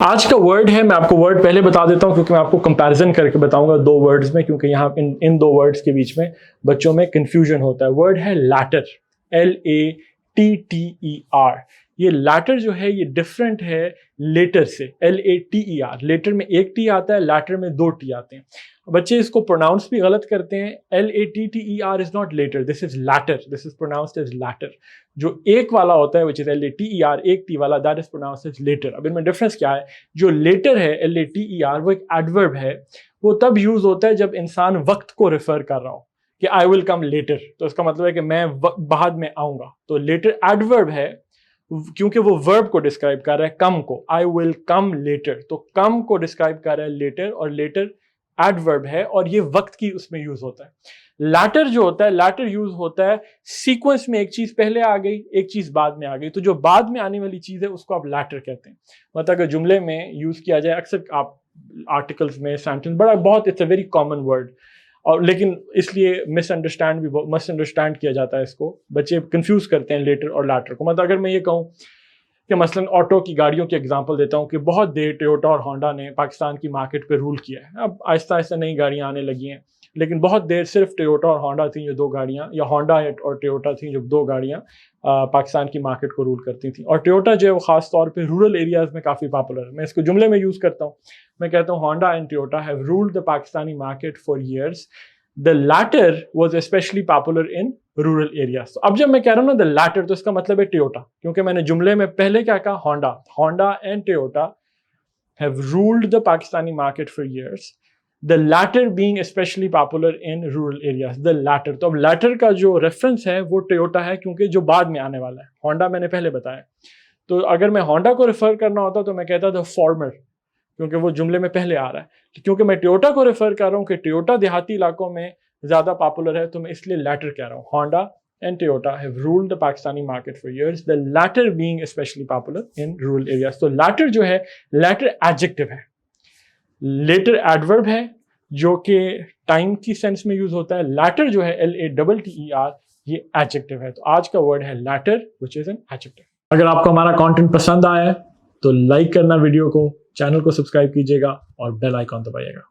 आज का वर्ड है, मैं आपको वर्ड पहले बता देता हूं क्योंकि मैं आपको कंपैरिजन करके बताऊंगा दो वर्ड्स में, क्योंकि यहाँ इन दो वर्ड्स के बीच में बच्चों में कंफ्यूजन होता है। वर्ड है लैटर, LATTER। ये लैटर जो है ये डिफरेंट है लेटर से, LATER। लेटर में एक टी आता है, लैटर में दो टी आते हैं। बच्चे इसको प्रोनाउंस भी गलत करते हैं। LATTER is not later, this is latter, this is pronounced as latter. जो एक वाला होता है विच इज LATER, एक टी वाला, that is pronounced as later. अब इनमें डिफरेंस क्या है? जो लेटर है LATER वो एक एडवर्ब है, वो तब यूज होता है जब इंसान वक्त को रेफर कर रहा हो कि आई विल कम लेटर, तो इसका मतलब है कि मैं बाद में आऊंगा। तो लेटर एडवर्ब है क्योंकि वो वर्ब को डिस्क्राइब कर रहा है, कम को, आई विल कम लेटर, तो कम को डिस्क्राइब कर रहा है लेटर, और लेटर एडवर्ब है और ये वक्त की उसमें यूज होता है। लैटर जो होता है, लैटर यूज होता है सीक्वेंस में, एक चीज पहले आ गई, एक चीज बाद में आ गई, तो जो बाद में आने वाली चीज है उसको आप लैटर कहते हैं। मतलब अगर जुमले में यूज किया जाए, अक्सर आप आर्टिकल्स में, सेंटेंस, बड़ा बहुत, it's a very common word, और लेकिन इसलिए मिसअंडरस्टैंड किया जाता है इसको। बच्चे कंफ्यूज करते हैं लेटर और लैटर को। मतलब अगर मैं ये कहूँ कि मसलन ऑटो की गाड़ियों की एग्जांपल देता हूँ कि बहुत देर टोयोटा और होंडा ने पाकिस्तान की मार्केट पे रूल किया है। अब आहिस्ता आहिस्ता नई गाड़ियाँ आने लगी हैं, लेकिन बहुत देर सिर्फ टोयोटा और होंडा थी जो दो गाड़ियाँ, या होंडा और टोयोटा थी जो दो गाड़ियाँ पाकिस्तान की मार्केट को रूल करती थी। और टोयोटा जो है वो खास तौर पे रूरल एरियाज में काफ़ी पॉपुलर है। मैं इसको जुमले में यूज़ करता हूँ, मैं कहता हूँ Honda and Toyota have ruled the Pakistani market for years, the latter was specially popular in rural areas. तो अब जब मैं कह रहा हूँ ना द लैटर, तो इसका मतलब है टोयोटा, क्योंकि मैंने जुमले में पहले क्या कहा, Honda and Toyota have ruled the Pakistani market for years, the latter being specially popular in rural areas. The latter, तो अब लैटर का जो रेफरेंस है वो टोयोटा है, क्योंकि जो बाद में आने वाला है, होंडा मैंने पहले बताया। तो अगर मैं होंडा को रेफर करना होता तो मैं कहता था फॉर्मर, क्योंकि वो जुमले में पहले आ रहा है। क्योंकि मैं टोयोटा को रेफर कर रहा हूँ कि टोयोटा देहाती इलाकों में ज्यादा पॉपुलर है, तो मैं इसलिए लैटर कह रहा हूँ। Honda and Toyota have ruled the Pakistani market for years, the latter being specially popular in rural areas. तो लैटर जो है, लैटर एडजेक्टिव है, लेटर एडवर्ब है जो कि टाइम की सेंस में यूज होता है। लैटर जो है LATTER, ये एडजेक्टिव है। तो आज का वर्ड है latter which is an adjective. अगर आपको हमारा कंटेंट पसंद आया है तो लाइक करना वीडियो को, चैनल को सब्सक्राइब कीजिएगा और बेल आइकॉन दबाइएगा।